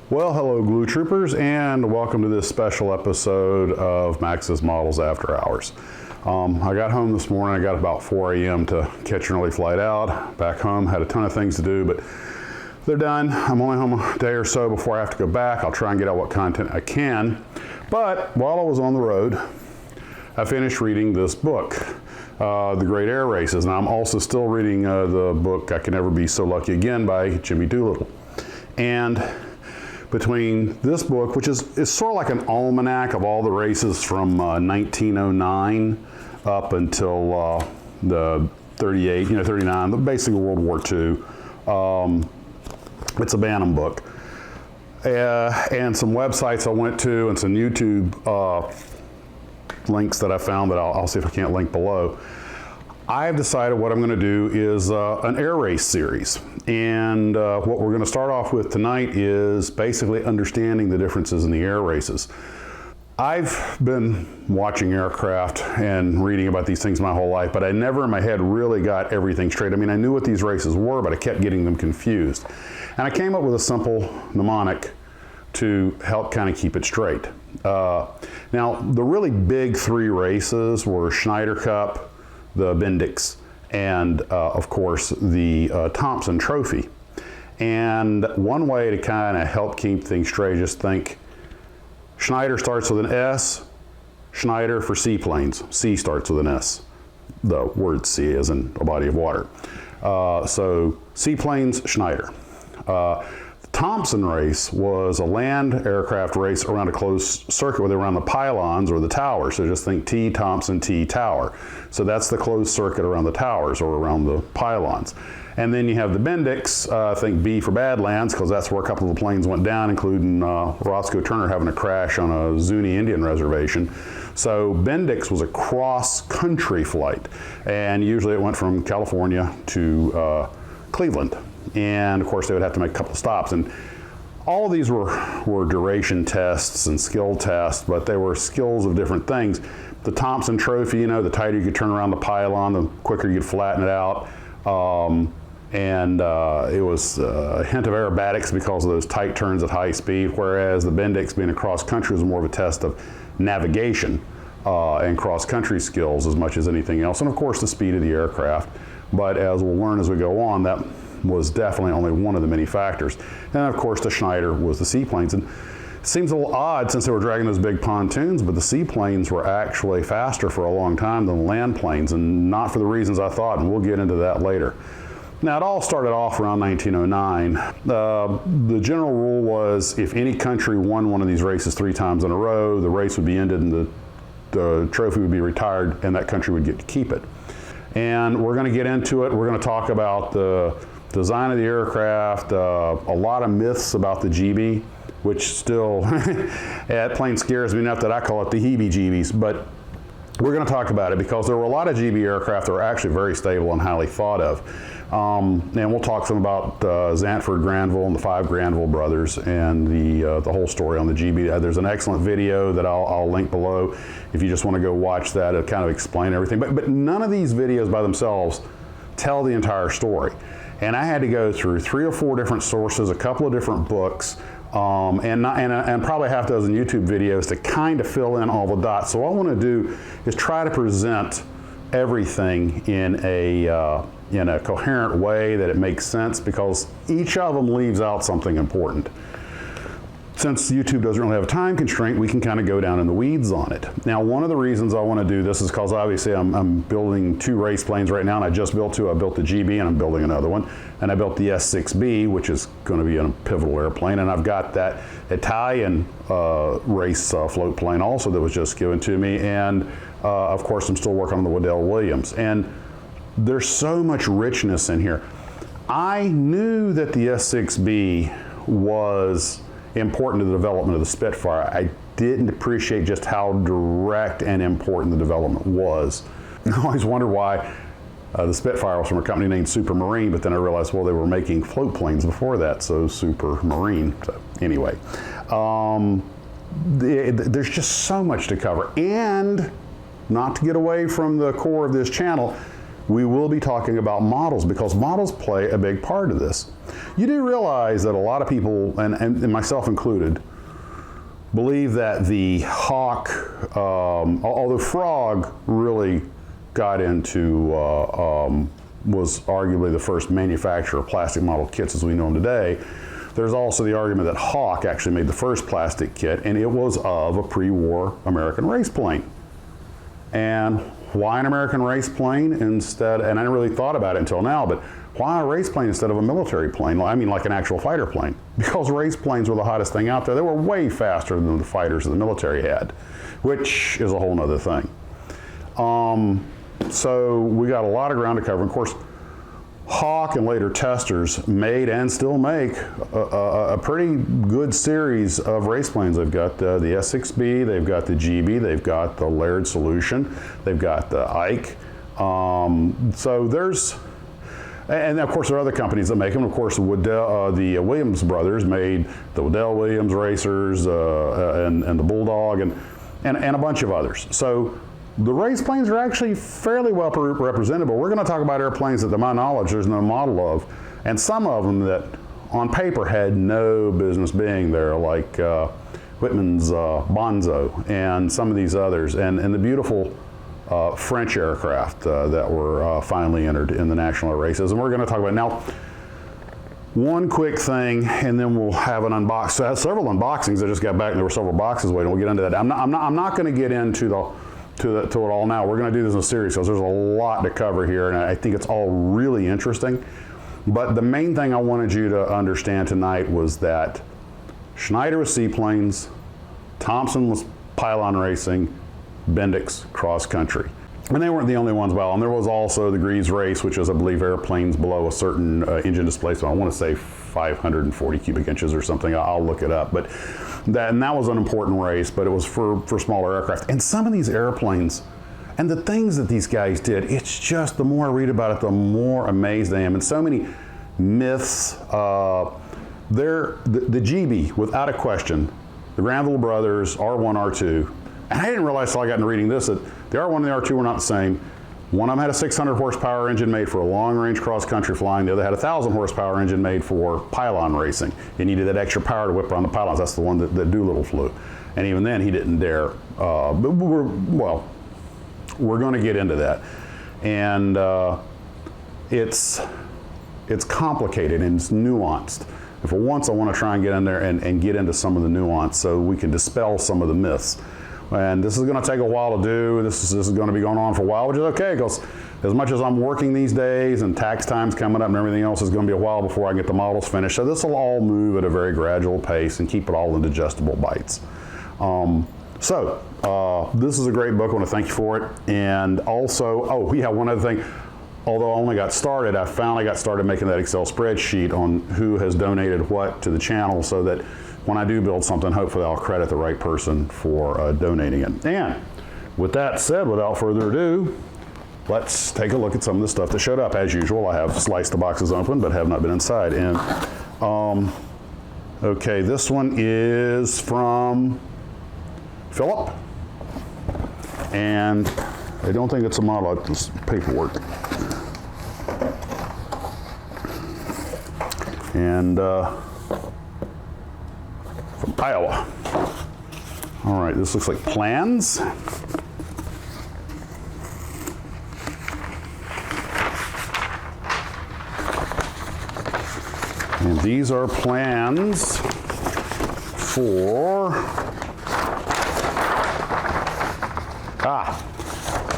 Well, hello Glue Troopers, and welcome to this special episode of Max's Models After Hours. I got home this morning, I got about 4 a.m. to catch an early flight out. Back home, had a ton of things to do, but they're done. I'm only home a day or so before I have to go back. I'll try and get out what content I can. But while I was on the road, I finished reading this book, The Great Air Races. And I'm also still reading the book, I Can Never Be So Lucky Again by Jimmy Doolittle. And between this book, which is sort of like an almanac of all the races from 1909 up until the 38, 39, basically World War II. It's a Bantam book. And some websites I went to and some YouTube links that I found that I'll see if I can't link below. I've decided what I'm going to do is an air race series. And what we're going to start off with tonight is basically understanding the differences in the air races. I've been watching aircraft and reading about these things my whole life, but I never in my head really got everything straight. I mean, I knew what these races were, but I kept getting them confused. And I came up with a simple mnemonic to help kind of keep it straight. Now, the really big three races were Schneider Cup, the Bendix, and of course the Thompson Trophy. And one way to kind of help keep things straight, just think Schneider starts with an S, Schneider for seaplanes. C starts with an S. The word sea is in a body of water. So seaplanes, Schneider. The Thompson race was a land aircraft race around a closed circuit where they were around the pylons or the towers. So just think T, Thompson, T, tower. So that's the closed circuit around the towers or around the pylons. And then you have the Bendix, think B for Badlands, because that's where a couple of the planes went down, including Roscoe Turner having a crash on a Zuni Indian reservation. So Bendix was a cross-country flight, and usually it went from California to Cleveland. And of course they would have to make a couple of stops. And all of these were duration tests and skill tests, but they were skills of different things. The Thompson Trophy, the tighter you could turn around the pylon, the quicker you could flatten it out. It was a hint of aerobatics because of those tight turns at high speed, whereas the Bendix, being a cross-country, was more of a test of navigation and cross-country skills as much as anything else, and of course the speed of the aircraft. But as we'll learn as we go on, that was definitely only one of the many factors. And of course the Schneider was the seaplanes. And it seems a little odd since they were dragging those big pontoons, but the seaplanes were actually faster for a long time than the land planes, and not for the reasons I thought, and we'll get into that later. Now, it all started off around 1909. The general rule was if any country won one of these races 3 times in a row, the race would be ended and the trophy would be retired, and that country would get to keep it. And we're going to get into it. We're going to talk about the design of the aircraft, a lot of myths about the GB, which still, that plane scares me enough that I call it the heebie-jeebies, but we're going to talk about it because there were a lot of GB aircraft that were actually very stable and highly thought of. And we'll talk some about Zantford Granville and the 5 Granville brothers and the whole story on the GB. There's an excellent video that I'll link below if you just want to go watch that. It'll kind of explain everything. But none of these videos by themselves tell the entire story. And I had to go through 3 or 4 different sources, a couple of different books, and probably a half dozen YouTube videos to kind of fill in all the dots. So what I want to do is try to present everything in a coherent way that it makes sense, because each of them leaves out something important. since YouTube doesn't really have a time constraint, we can kind of go down in the weeds on it. Now, one of the reasons I want to do this is because obviously I'm building 2 race planes right now, and I just built 2. I built the GB and I'm building another one. And I built the S6B, which is going to be a pivotal airplane. And I've got that Italian race float plane also that was just given to me. And of course, I'm still working on the Waddell Williams. And there's so much richness in here. I knew that the S6B was important to the development of the Spitfire. I didn't appreciate just how direct and important the development was. I always wondered why the Spitfire was from a company named Supermarine, but then I realized, well, they were making float planes before that, so Supermarine. So anyway, there's just so much to cover. And not to get away from the core of this channel, we will be talking about models, because models play a big part of this. You do realize that a lot of people, and myself included, believe that the Hawk, although Frog really got into, was arguably the first manufacturer of plastic model kits as we know them today, there's also the argument that Hawk actually made the first plastic kit, and it was of a pre-war American race plane. And why an American race plane instead, and I never really thought about it until now, but why a race plane instead of a military plane? I mean, like an actual fighter plane. Because race planes were the hottest thing out there. They were way faster than the fighters that the military had, which is a whole nother thing. So we got a lot of ground to cover. Of course, Hawk and later testers made and still make a pretty good series of race planes. They've got the S6B, they've got the GB, they've got the Laird Solution, they've got the Ike. So there's, and of course there are other companies that make them. Of course, the Williams brothers made the Waddell Williams racers and the Bulldog and a bunch of others. So the race planes are actually fairly well represented, but we're going to talk about airplanes that, to my knowledge, there's no model of, and some of them that on paper had no business being there, like Whitman's Bonzo and some of these others, and the beautiful French aircraft that were finally entered in the national races. And we're going to talk about now. One quick thing, and then we'll have an unbox. So I have several unboxings. I just got back, and there were several boxes waiting. We'll get into that. I'm not going to get into to it all now. We're going to do this in a series because there's a lot to cover here, and I think it's all really interesting. But the main thing I wanted you to understand tonight was that Schneider was seaplanes, Thompson was pylon racing, Bendix cross country. And they weren't the only ones. Well, and there was also the Greaves race, which is, I believe, airplanes below a certain engine displacement. I want to say 540 cubic inches or something. I'll look it up. But that was an important race, but it was for smaller aircraft. And some of these airplanes, and the things that these guys did, it's just, the more I read about it, the more amazed I am. And so many myths. The GB, without a question, the Granville Brothers, R1, R2, and I didn't realize until I got into reading this that the R1 and the R2 were not the same. One of them had a 600 horsepower engine made for a long-range cross-country flying. The other had a 1,000 horsepower engine made for pylon racing. You needed that extra power to whip around the pylons. That's the one that Doolittle flew. And even then, he didn't dare. But we're going to get into that. And it's complicated and it's nuanced. And for once, I want to try and get in there and get into some of the nuance so we can dispel some of the myths. And this is going to take a while to do. This is going to be going on for a while, which is okay, because as much as I'm working these days and tax time's coming up and everything else, is going to be a while before I get the models finished. So this will all move at a very gradual pace and keep it all in digestible bites. This is a great book. I want to thank you for it. And also, one other thing. Although I only got started, I finally got started making that Excel spreadsheet on who has donated what to the channel, so that when I do build something, hopefully I'll credit the right person for donating it. And with that said, without further ado, let's take a look at some of the stuff that showed up. As usual, I have sliced the boxes open, but have not been inside. And okay, this one is from Philip, and I don't think it's a model, it's paperwork. And from Iowa. All right, this looks like plans. And these are plans for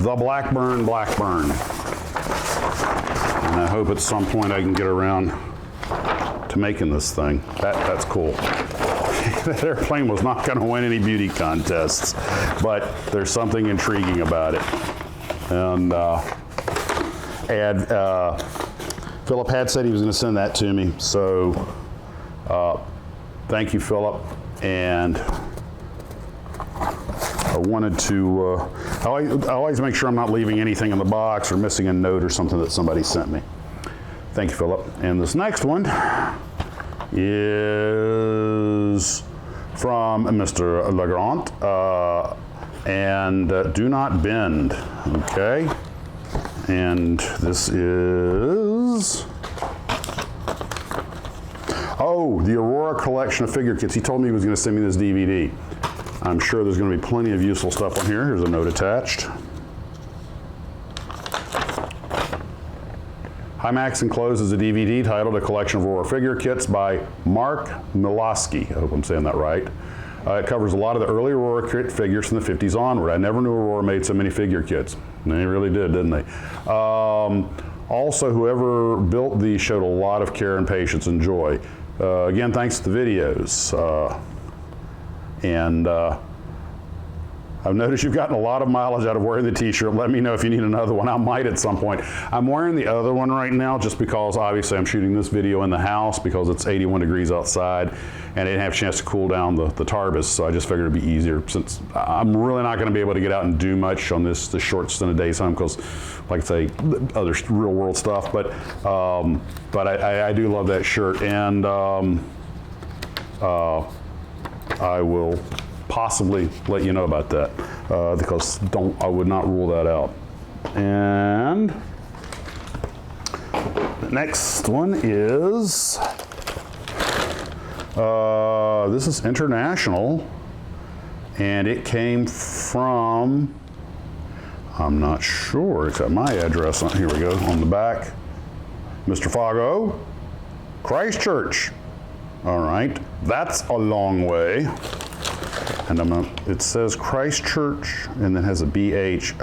the Blackburn. And I hope at some point I can get around to making this thing. That's cool. That airplane was not going to win any beauty contests, but there's something intriguing about it. And Philip had said he was going to send that to me, so thank you, Philip. And I wanted to, I always make sure I'm not leaving anything in the box or missing a note or something that somebody sent me. Thank you, Philip. And this next one is from Mr. Legrand, and Do Not Bend, okay? And this is, oh, the Aurora collection of figure kits. He told me he was going to send me this DVD. I'm sure there's going to be plenty of useful stuff on here. Here's a note attached. Hi, Max encloses a DVD titled A Collection of Aurora Figure Kits by Mark Miloski. I hope I'm saying that right. It covers a lot of the early Aurora kit figures from the 50s onward. I never knew Aurora made so many figure kits. They really did, didn't they? Also, whoever built these showed a lot of care and patience and joy. Again, thanks to the videos. I've noticed you've gotten a lot of mileage out of wearing the t-shirt. Let me know if you need another one. I might at some point. I'm wearing the other one right now just because obviously I'm shooting this video in the house because it's 81 degrees outside and I didn't have a chance to cool down the Tarbis, so I just figured it'd be easier since I'm really not going to be able to get out and do much on this short stint of days home because, like I say, other real world stuff. But I do love that shirt, and I will possibly let you know about that because I would not rule that out. And the next one is this is international, and it came from, I'm not sure, it's got my address on, here we go, on the back. Mr. Fago, Christchurch. All right, that's a long way. And it says Christchurch and then has a BH.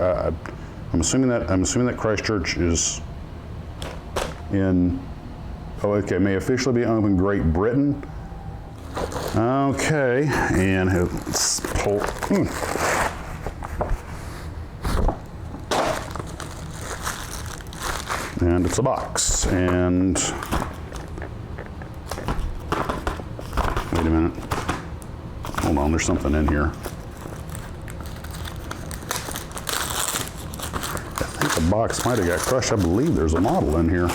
I'm assuming that Christchurch is in, oh, okay, may officially be open in Great Britain. Okay, and let's pull. And it's a box. And wait a minute. Hold on, there's something in here. I think the box might have got crushed. I believe there's a model in here.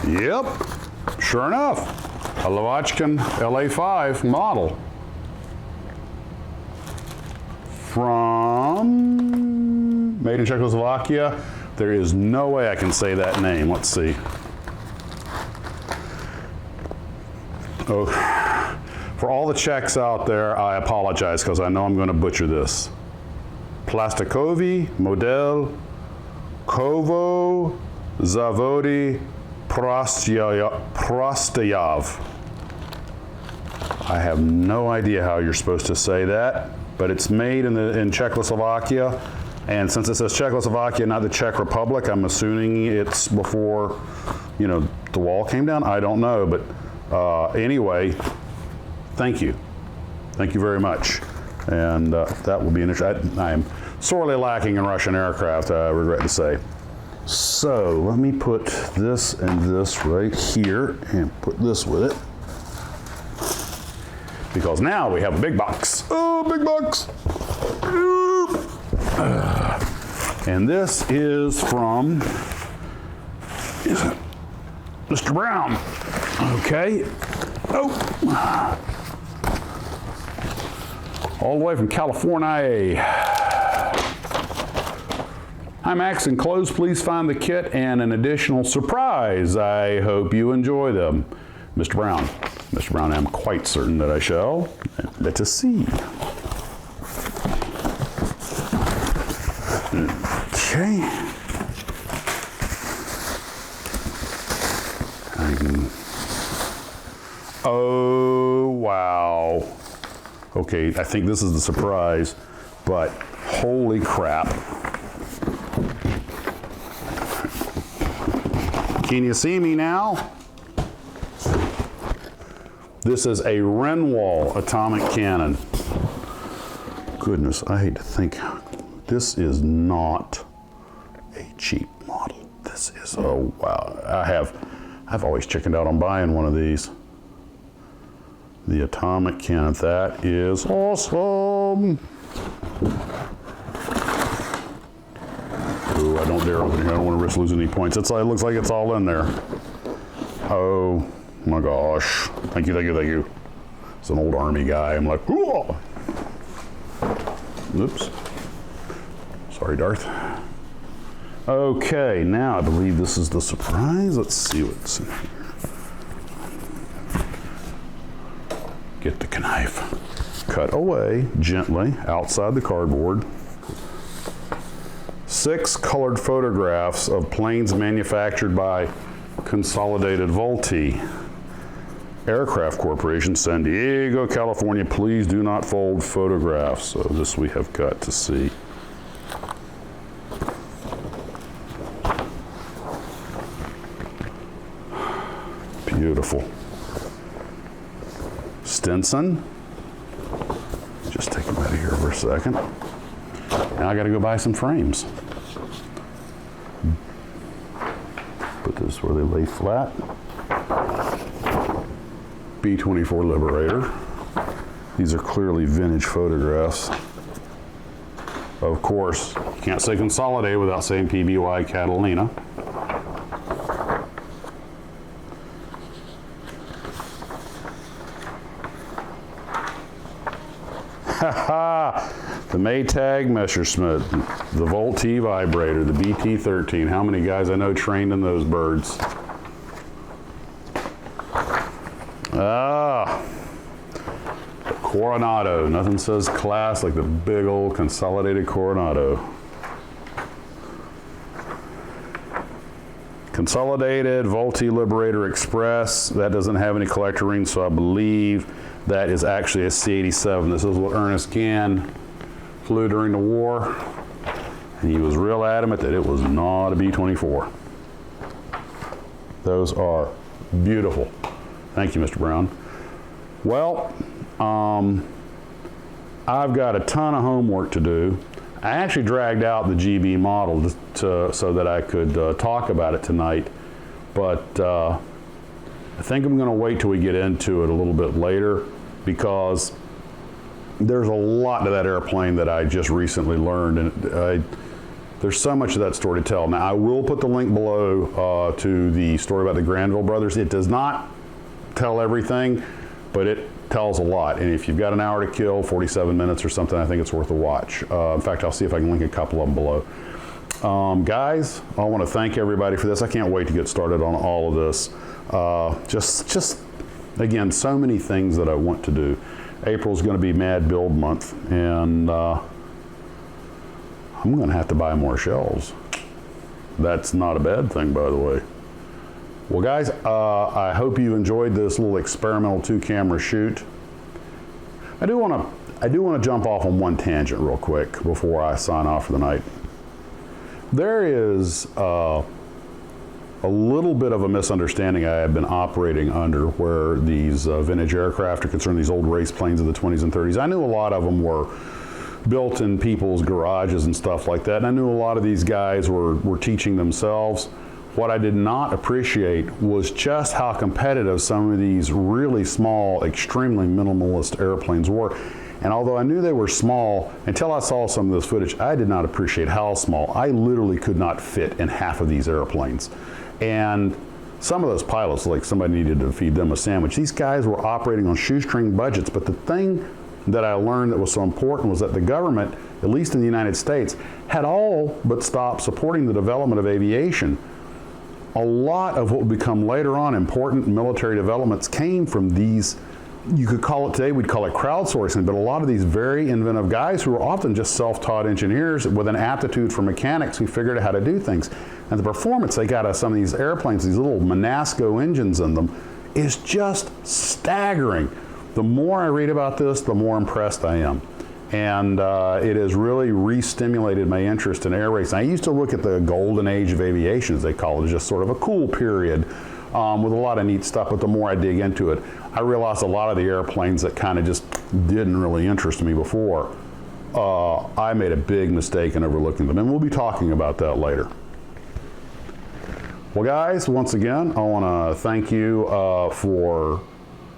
Yep, sure enough, a Lavochkin LA5 model from made in Czechoslovakia. There is no way I can say that name. Let's see. Oh, for all the Czechs out there, I apologize because I know I'm going to butcher this. Plastikovi model Kovo Zavody Prostayav. I have no idea how you're supposed to say that, but it's made in Czechoslovakia. And since it says Czechoslovakia, not the Czech Republic, I'm assuming it's before, you know, the wall came down. I don't know, but anyway, thank you. Thank you very much. And that will be an issue. I am sorely lacking in Russian aircraft, I regret to say. So let me put this and this right here and put this with it. Because now we have a big box. Oh, big box. And this is from Mr. Brown. Okay. Oh. All the way from California. Hi, Max. Enclosed, please find the kit and an additional surprise. I hope you enjoy them. Mr. Brown. Mr. Brown, I'm quite certain that I shall. Let us see. Okay. Oh, wow. Okay, I think this is the surprise, but holy crap. Can you see me now? This is a Renwall atomic cannon. Goodness, I hate to think. This is not a cheap model. This is, oh wow. I've always chickened out on buying one of these. The atomic cannon, that is awesome. Ooh, I don't dare open it. I don't want to risk losing any points. It looks like it's all in there. Oh my gosh. Thank you, thank you, thank you. It's an old army guy. I'm like, whoa. Oops. Sorry, Darth. Okay, now I believe this is the surprise. Let's see what's in here. Get the knife. Cut away gently outside the cardboard. 6 colored photographs of planes manufactured by Consolidated Vultee Aircraft Corporation, San Diego, California. Please do not fold photographs. So this we have got to see. Beautiful. Stinson. Just take them out of here for a second. Now I got to go buy some frames. Put this where they lay flat. B-24 Liberator. These are clearly vintage photographs. Of course, you can't say Consolidated without saying PBY Catalina. The Maytag Messerschmitt, the Vultee vibrator, the BT-13. How many guys I know trained in those birds? Ah, the Coronado. Nothing says class like the big old Consolidated Coronado. Consolidated Vultee Liberator Express. That doesn't have any collector rings, so I believe that is actually a C-87. This is what Ernest Gann flew during the war, and he was real adamant that it was not a B-24. Those are beautiful. Thank you, Mr. Brown. Well, I've got a ton of homework to do. I actually dragged out the GB model so that I could talk about it tonight, but I think I'm going to wait till we get into it a little bit later, because there's a lot to that airplane that I just recently learned, and there's so much of that story to tell. Now, I will put the link below to the story about the Granville Brothers. It does not tell everything, but it tells a lot. And if you've got an hour to kill, 47 minutes or something, I think it's worth a watch. In fact, I'll see if I can link a couple of them below. Guys, I want to thank everybody for this. I can't wait to get started on all of this. Just again, so many things that I want to do. April's going to be Mad Build Month, and I'm going to have to buy more shells. That's not a bad thing, by the way. Well, guys, I hope you enjoyed this little experimental 2-camera shoot. I do want to jump off on one tangent real quick before I sign off for the night. There is a little bit of a misunderstanding I have been operating under where these vintage aircraft are concerned, these old race planes of the 20s and 30s. I knew a lot of them were built in people's garages and stuff like that, and I knew a lot of these guys were teaching themselves. What I did not appreciate was just how competitive some of these really small, extremely minimalist airplanes were. And although I knew they were small, until I saw some of this footage, I did not appreciate how small. I literally could not fit in half of these airplanes. And some of those pilots, like somebody needed to feed them a sandwich. These guys were operating on shoestring budgets, but the thing that I learned that was so important was that the government, at least in the United States, had all but stopped supporting the development of aviation. A lot of what would become later on important military developments came from these, you could call it today, we'd call it crowdsourcing, but a lot of these very inventive guys who were often just self-taught engineers with an aptitude for mechanics who figured out how to do things. And the performance they got out of some of these airplanes, these little Monasco engines in them, is just staggering. The more I read about this, the more impressed I am. And it has really re-stimulated my interest in air racing. I used to look at the golden age of aviation, as they call it, as just sort of a cool period with a lot of neat stuff, but the more I dig into it, I realized a lot of the airplanes that kind of just didn't really interest me before, I made a big mistake in overlooking them, and we'll be talking about that later. Well, guys, once again, I want to thank you for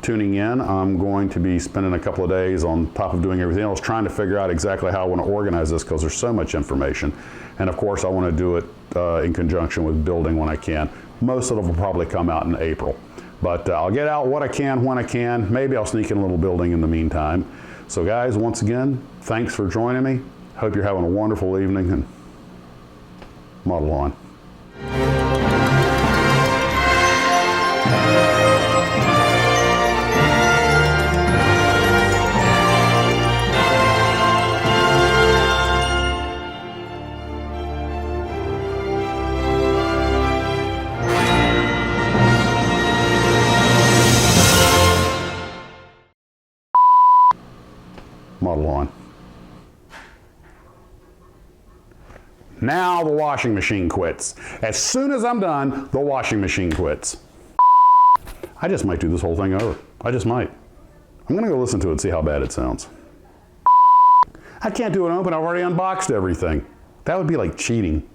tuning in. I'm going to be spending a couple of days on top of doing everything else, trying to figure out exactly how I want to organize this, because there's so much information. And of course, I want to do it in conjunction with building when I can. Most of it will probably come out in April. But I'll get out what I can, when I can. Maybe I'll sneak in a little building in the meantime. So guys, once again, thanks for joining me. Hope you're having a wonderful evening, and model on. Model on. Now the washing machine quits. As soon as I'm done, the washing machine quits. I just might do this whole thing over. I just might. I'm gonna go listen to it and see how bad it sounds. I can't do it open, I've already unboxed everything. That would be like cheating.